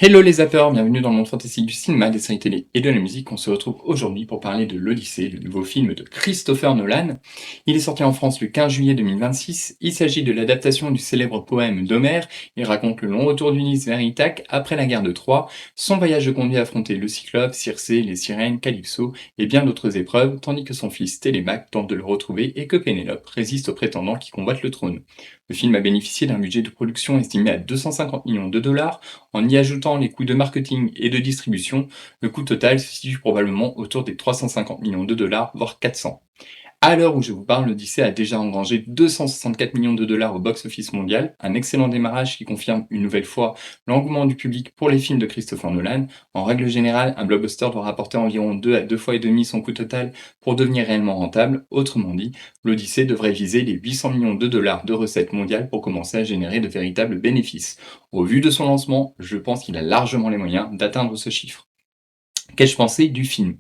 Hello les zappeurs, bienvenue dans le monde fantastique du cinéma, des séries télé et de la musique. On se retrouve aujourd'hui pour parler de l'Odyssée, le nouveau film de Christopher Nolan. Il est sorti en France le 15 juillet 2026. Il s'agit de l'adaptation du célèbre poème d'Homère. Il raconte le long retour d'Ulysse vers Ithaque après la guerre de Troie. Son voyage le conduit à affronter le Cyclope, Circé, les sirènes, Calypso et bien d'autres épreuves, tandis que son fils Télémaque tente de le retrouver et que Pénélope résiste aux prétendants qui combattent le trône. Le film a bénéficié d'un budget de production estimé à 250 millions de dollars. En y ajoutant les coûts de marketing et de distribution, le coût total se situe probablement autour des 350 millions de dollars, voire 400. À l'heure où je vous parle, l'Odyssée a déjà engrangé 264 millions de dollars au box-office mondial, un excellent démarrage qui confirme une nouvelle fois l'engouement du public pour les films de Christopher Nolan. En règle générale, un blockbuster doit rapporter environ 2 à 2 fois et demi son coût total pour devenir réellement rentable. Autrement dit, l'Odyssée devrait viser les 800 millions de dollars de recettes mondiales pour commencer à générer de véritables bénéfices. Au vu de son lancement, je pense qu'il a largement les moyens d'atteindre ce chiffre. Qu'ai-je pensé du film?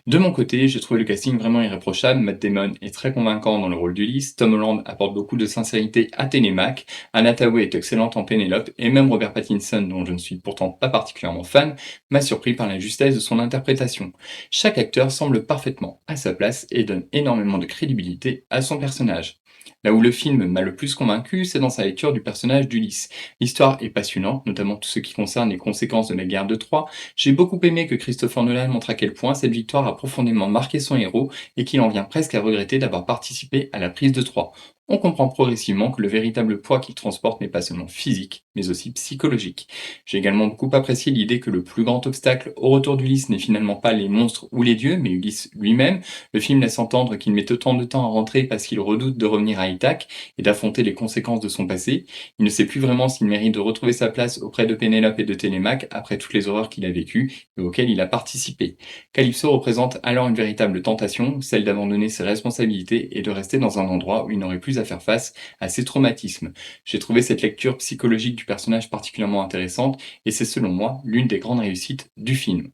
De mon côté, j'ai trouvé le casting vraiment irréprochable. Matt Damon est très convaincant dans le rôle d'Ulysse, Tom Holland apporte beaucoup de sincérité à Télémaque, Anna Thaoué est excellente en Pénélope, et même Robert Pattinson, dont je ne suis pourtant pas particulièrement fan, m'a surpris par la justesse de son interprétation. Chaque acteur semble parfaitement à sa place et donne énormément de crédibilité à son personnage. Là où le film m'a le plus convaincu, c'est dans sa lecture du personnage d'Ulysse. L'histoire est passionnante, notamment tout ce qui concerne les conséquences de la guerre de Troie. J'ai beaucoup aimé que Christopher Nolan montre à quel point cette victoire a profondément marqué son héros et qu'il en vient presque à regretter d'avoir participé à la prise de Troie. On comprend progressivement que le véritable poids qu'il transporte n'est pas seulement physique, mais aussi psychologique. J'ai également beaucoup apprécié l'idée que le plus grand obstacle au retour d'Ulysse n'est finalement pas les monstres ou les dieux, mais Ulysse lui-même. Le film laisse entendre qu'il met autant de temps à rentrer parce qu'il redoute de revenir à Ithaque et d'affronter les conséquences de son passé. Il ne sait plus vraiment s'il mérite de retrouver sa place auprès de Pénélope et de Télémaque après toutes les horreurs qu'il a vécues et auxquelles il a participé. Calypso représente alors une véritable tentation, celle d'abandonner ses responsabilités et de rester dans un endroit où il n'aurait plus à faire face à ses traumatismes. J'ai trouvé cette lecture psychologique du personnage particulièrement intéressante et c'est selon moi l'une des grandes réussites du film.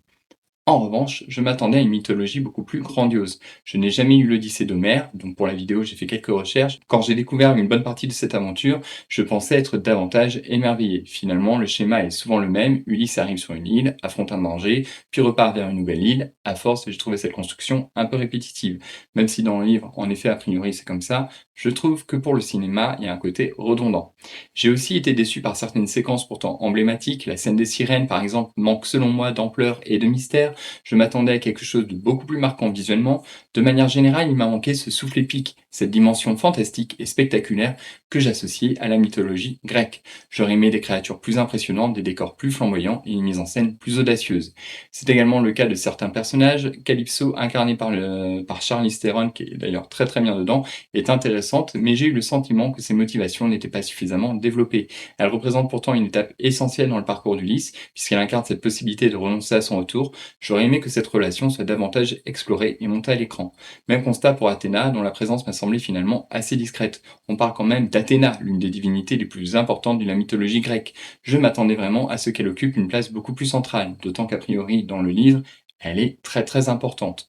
En revanche, je m'attendais à une mythologie beaucoup plus grandiose. Je n'ai jamais eu l'Odyssée d'Homère, donc pour la vidéo j'ai fait quelques recherches. Quand j'ai découvert une bonne partie de cette aventure, je pensais être davantage émerveillé. Finalement, le schéma est souvent le même. Ulysse arrive sur une île, affronte un danger, puis repart vers une nouvelle île. À force, j'ai trouvé cette construction un peu répétitive. Même si dans le livre, en effet, a priori c'est comme ça, je trouve que pour le cinéma, il y a un côté redondant. J'ai aussi été déçu par certaines séquences pourtant emblématiques. La scène des sirènes, par exemple, manque selon moi d'ampleur et de mystère. Je m'attendais à quelque chose de beaucoup plus marquant visuellement. De manière générale, il m'a manqué ce souffle épique, cette dimension fantastique et spectaculaire que j'associais à la mythologie grecque. J'aurais aimé des créatures plus impressionnantes, des décors plus flamboyants et une mise en scène plus audacieuse. C'est également le cas de certains personnages. Calypso, incarné par Charlize Theron, qui est d'ailleurs très très bien dedans, est intéressante, mais j'ai eu le sentiment que ses motivations n'étaient pas suffisamment développées. Elle représente pourtant une étape essentielle dans le parcours d'Ulysse, puisqu'elle incarne cette possibilité de renoncer à son retour. J'aurais aimé que cette relation soit davantage explorée et montée à l'écran. Même constat pour Athéna, dont la présence m'a semblé finalement assez discrète. On parle quand même d'Athéna, l'une des divinités les plus importantes de la mythologie grecque. Je m'attendais vraiment à ce qu'elle occupe une place beaucoup plus centrale, d'autant qu'a priori, dans le livre, elle est très très importante.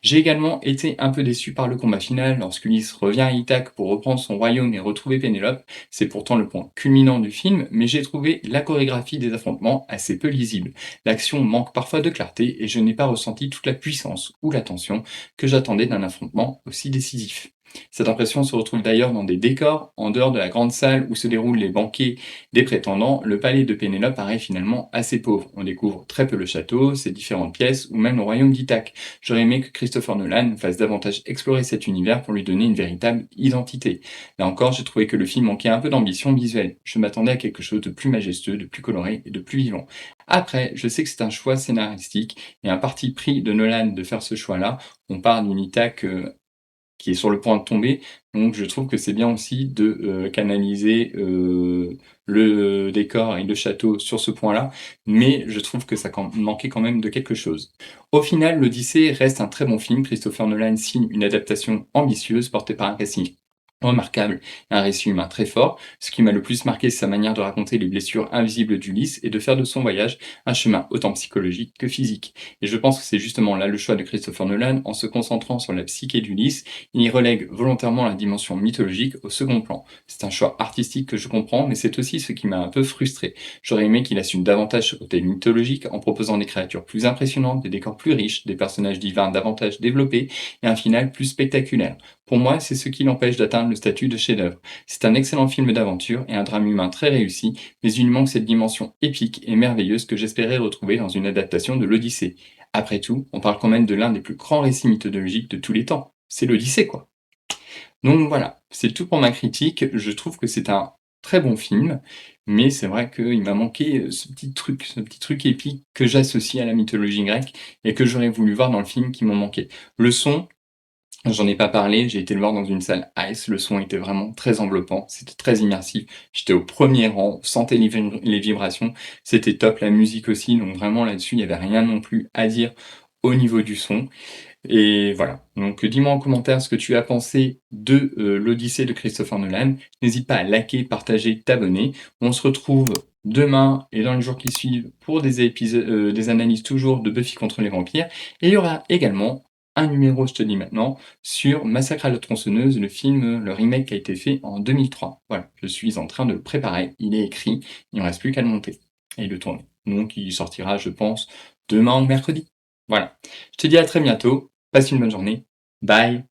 J'ai également été un peu déçu par le combat final lorsqu'Ulysse revient à Ithaque pour reprendre son royaume et retrouver Pénélope. C'est pourtant le point culminant du film, mais j'ai trouvé la chorégraphie des affrontements assez peu lisible. L'action manque parfois de clarté et je n'ai pas ressenti toute la puissance ou la tension que j'attendais d'un affrontement aussi décisif. Cette impression se retrouve d'ailleurs dans des décors. En dehors de la grande salle où se déroulent les banquets des prétendants, le palais de Pénélope paraît finalement assez pauvre. On découvre très peu le château, ses différentes pièces ou même le royaume d'Ithaque. J'aurais aimé que Christopher Nolan fasse davantage explorer cet univers pour lui donner une véritable identité. Là encore, j'ai trouvé que le film manquait un peu d'ambition visuelle. Je m'attendais à quelque chose de plus majestueux, de plus coloré et de plus vivant. Après, je sais que c'est un choix scénaristique et un parti pris de Nolan de faire ce choix-là. On parle d'une Ithaque qui est sur le point de tomber. Donc je trouve que c'est bien aussi de, canaliser, le décor et le château sur ce point-là, mais je trouve que ça manquait quand même de quelque chose. Au final, l'Odyssée reste un très bon film. Christopher Nolan signe une adaptation ambitieuse portée par un casting remarquable et un récit humain très fort. Ce qui m'a le plus marqué, c'est sa manière de raconter les blessures invisibles d'Ulysse et de faire de son voyage un chemin autant psychologique que physique. Et je pense que c'est justement là le choix de Christopher Nolan. En se concentrant sur la psyché d'Ulysse, il y relègue volontairement la dimension mythologique au second plan. C'est un choix artistique que je comprends, mais c'est aussi ce qui m'a un peu frustré. J'aurais aimé qu'il assume davantage ce côté mythologique en proposant des créatures plus impressionnantes, des décors plus riches, des personnages divins davantage développés et un final plus spectaculaire. Pour moi, c'est ce qui l'empêche d'atteindre le statut de chef-d'œuvre. C'est un excellent film d'aventure et un drame humain très réussi, mais il lui manque cette dimension épique et merveilleuse que j'espérais retrouver dans une adaptation de l'Odyssée. Après tout, on parle quand même de l'un des plus grands récits mythologiques de tous les temps. C'est l'Odyssée, quoi. Donc voilà, c'est tout pour ma critique. Je trouve que c'est un très bon film, mais c'est vrai qu'il m'a manqué ce petit truc épique que j'associe à la mythologie grecque et que j'aurais voulu voir dans le film qui m'ont manqué. Le son, j'en ai pas parlé, j'ai été le voir dans une salle ICE, le son était vraiment très enveloppant, c'était très immersif. J'étais au premier rang, on sentait les vibrations, c'était top, la musique aussi, donc vraiment là-dessus, il y avait rien non plus à dire au niveau du son. Et voilà, donc dis-moi en commentaire ce que tu as pensé de l'Odyssée de Christopher Nolan. N'hésite pas à liker, partager, t'abonner. On se retrouve demain et dans les jours qui suivent pour des épisodes, des analyses toujours de Buffy contre les vampires. Et il y aura également un numéro, je te dis maintenant, sur Massacre à la tronçonneuse, le film, le remake qui a été fait en 2003. Voilà, je suis en train de le préparer, il est écrit, il ne reste plus qu'à le monter et le tourner. Donc il sortira, je pense, demain ou mercredi. Voilà. Je te dis à très bientôt. Passe une bonne journée. Bye.